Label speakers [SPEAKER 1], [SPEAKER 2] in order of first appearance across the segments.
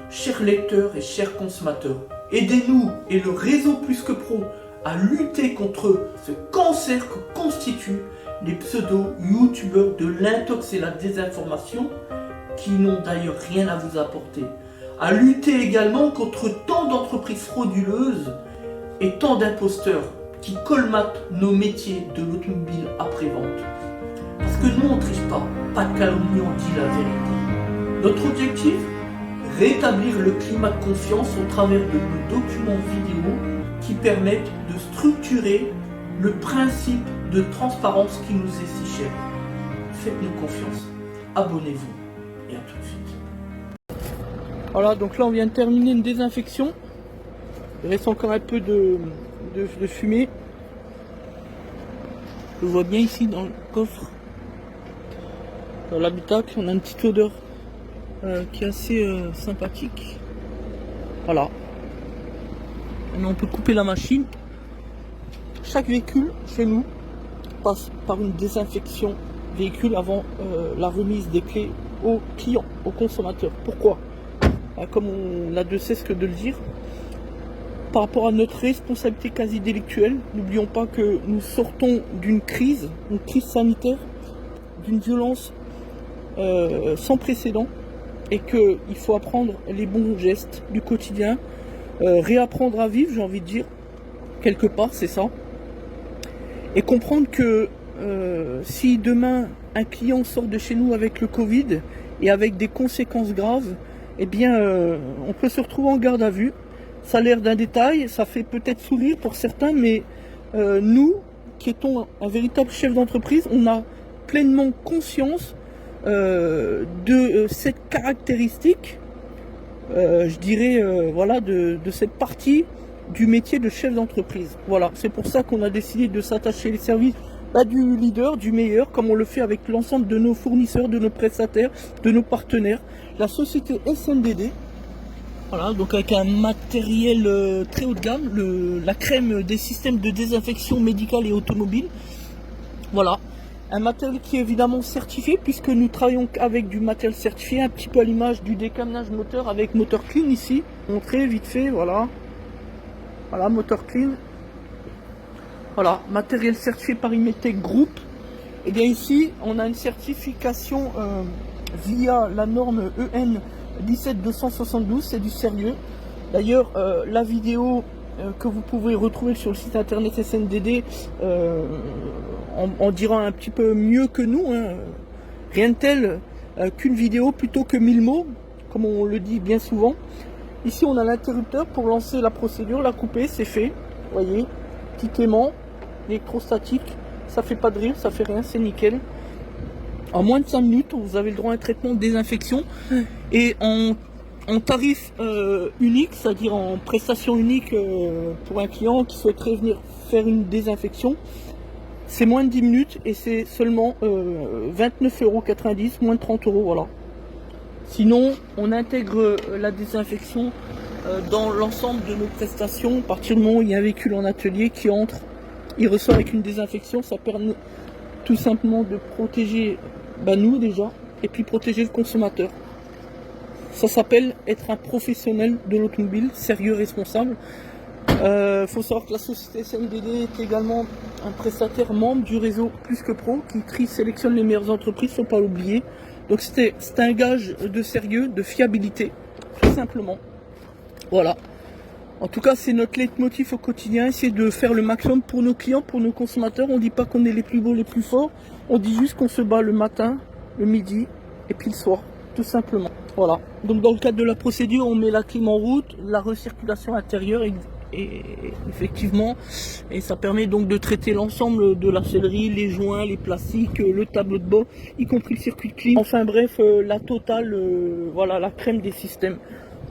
[SPEAKER 1] chers lecteurs et chers consommateurs, aidez-nous et le réseau Plus que Pro à lutter contre ce cancer que constituent les pseudo-youtubeurs de l'intox et la désinformation qui n'ont d'ailleurs rien à vous apporter. À lutter également contre tant d'entreprises frauduleuses et tant d'imposteurs qui colmatent nos métiers de l'automobile après-vente. Parce que nous on ne triche pas de calomnie, on dit la vérité. Notre objectif, rétablir le climat de confiance au travers de nos documents vidéo qui permettent de structurer le principe de transparence qui nous est si cher. Faites-nous confiance, abonnez-vous et à tout de suite. Voilà, donc là on vient de terminer une désinfection. Il reste encore un peu de fumée. Je vois bien ici dans le coffre, dans l'habitacle, on a une petite odeur qui est assez sympathique. Voilà. Maintenant on peut couper la machine. Chaque véhicule chez nous passe par une désinfection véhicule avant la remise des clés aux clients, aux consommateurs. Pourquoi? Comme on n'a de cesse que de le dire, par rapport à notre responsabilité quasi délictuelle, n'oublions pas que nous sortons d'une crise, une crise sanitaire, d'une violence sans précédent, et qu'il faut apprendre les bons gestes du quotidien, réapprendre à vivre, j'ai envie de dire, quelque part, c'est ça, et comprendre que si demain un client sort de chez nous avec le Covid et avec des conséquences graves, eh bien on peut se retrouver en garde à vue. Ça a l'air d'un détail, ça fait peut-être sourire pour certains, mais nous, qui étions un véritable chef d'entreprise, on a pleinement conscience de cette caractéristique, je dirais, voilà, de cette partie du métier de chef d'entreprise. Voilà, c'est pour ça qu'on a décidé de s'attacher les services du leader, du meilleur, comme on le fait avec l'ensemble de nos fournisseurs, de nos prestataires, de nos partenaires, la société SNDD. Voilà, donc avec un matériel très haut de gamme, la crème des systèmes de désinfection médicale et automobile. Voilà, un matériel qui est évidemment certifié puisque nous travaillons avec du matériel certifié, un petit peu à l'image du décaminage moteur avec moteur clean ici. Montrer vite fait, voilà. Voilà, moteur clean. Voilà, matériel certifié par Imetec Group. Et bien ici, on a une certification via la norme EN 17272, c'est du sérieux. D'ailleurs, la vidéo que vous pouvez retrouver sur le site internet SNDD en dira un petit peu mieux que nous, hein. Rien de tel qu'une vidéo plutôt que 1000 mots, comme on le dit bien souvent. Ici, on a l'interrupteur pour lancer la procédure, la couper, c'est fait. Vous voyez, petit aimant, électrostatique, ça fait pas de rire, ça fait rien, c'est nickel. En moins de 5 minutes, vous avez le droit à un traitement de désinfection et en tarif unique, c'est-à-dire en prestation unique pour un client qui souhaiterait venir faire une désinfection. C'est moins de 10 minutes et c'est seulement 29,90 €, moins de 30 €, voilà. Sinon, on intègre la désinfection dans l'ensemble de nos prestations. À partir du moment où il y a un véhicule en atelier qui entre, il ressort avec une désinfection, ça permet tout simplement de protéger nous déjà, et puis protéger le consommateur. Ça s'appelle être un professionnel de l'automobile, sérieux, responsable. Faut savoir que la société SNDD est également un prestataire membre du réseau Plus que Pro qui sélectionne les meilleures entreprises, faut pas l'oublier. Donc c'est un gage de sérieux, de fiabilité, tout simplement. Voilà. En tout cas, c'est notre leitmotiv au quotidien, essayer de faire le maximum pour nos clients, pour nos consommateurs. On ne dit pas qu'on est les plus beaux, les plus forts. On dit juste qu'on se bat le matin, le midi et puis le soir, tout simplement. Voilà. Donc dans le cadre de la procédure, on met la clim en route, la recirculation intérieure et effectivement, et ça permet donc de traiter l'ensemble de la sellerie, les joints, les plastiques, le tableau de bord, y compris le circuit clim. Enfin bref, la totale, voilà, la crème des systèmes.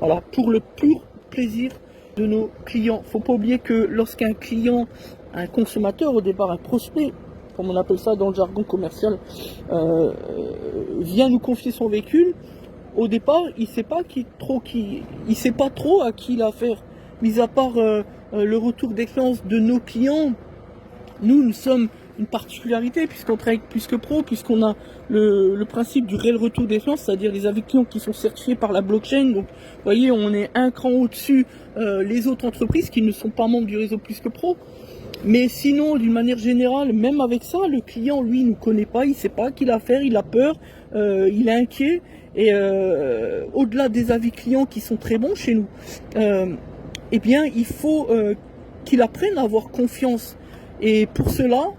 [SPEAKER 1] Voilà, pour le pur plaisir de nos clients. Faut pas oublier que lorsqu'un client, un consommateur au départ, un prospect, comme on appelle ça dans le jargon commercial, vient nous confier son véhicule, au départ, il sait pas il sait pas trop à qui il a affaire. Mis à part le retour d'expérience de nos clients, nous sommes une particularité, puisqu'on travaille avec Plus que Pro, puisqu'on a le principe du réel retour d'expérience, c'est-à-dire les avis clients qui sont certifiés par la blockchain. Donc, vous voyez, on est un cran au-dessus les autres entreprises qui ne sont pas membres du réseau Plus que Pro. Mais sinon, d'une manière générale, même avec ça, le client, lui, ne nous connaît pas, il ne sait pas qu'il a à faire, il a peur, il est inquiet. Et au-delà des avis clients qui sont très bons chez nous, eh bien, il faut qu'il apprenne à avoir confiance. Et pour cela,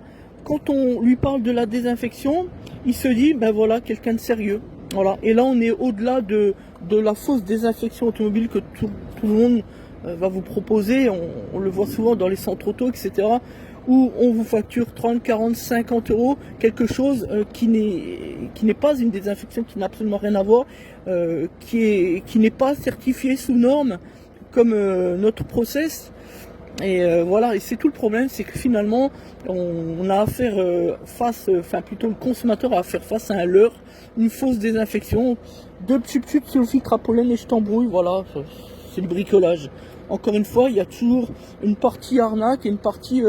[SPEAKER 1] quand on lui parle de la désinfection, il se dit, ben voilà, quelqu'un de sérieux. Voilà. Et là, on est au-delà de la fausse désinfection automobile que tout le monde va vous proposer. On le voit souvent dans les centres auto, etc., où on vous facture 30, 40, 50 euros, quelque chose qui n'est pas une désinfection, qui n'a absolument rien à voir, qui n'est pas certifié sous norme comme notre process. Et voilà, et c'est tout le problème, c'est que finalement, on a affaire plutôt le consommateur a affaire face à un leurre, une fausse désinfection, 2 tubes sur le filtre à pollen et je t'embrouille, voilà, c'est du bricolage. Encore une fois, il y a toujours une partie arnaque et une partie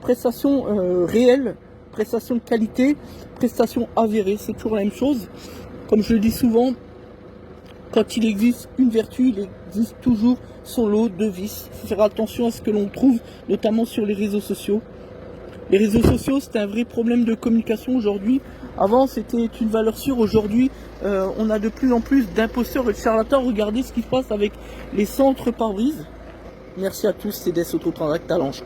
[SPEAKER 1] prestation réelle, prestation de qualité, prestation avérée, c'est toujours la même chose. Comme je le dis souvent, quand il existe une vertu, il existe toujours son lot de vices. Il faut faire attention à ce que l'on trouve, notamment sur les réseaux sociaux. Les réseaux sociaux, c'est un vrai problème de communication aujourd'hui. Avant, c'était une valeur sûre. Aujourd'hui, on a de plus en plus d'imposteurs et de charlatans. Regardez ce qui se passe avec les centres pare-brise. Merci à tous, c'est des Autotransact Talange.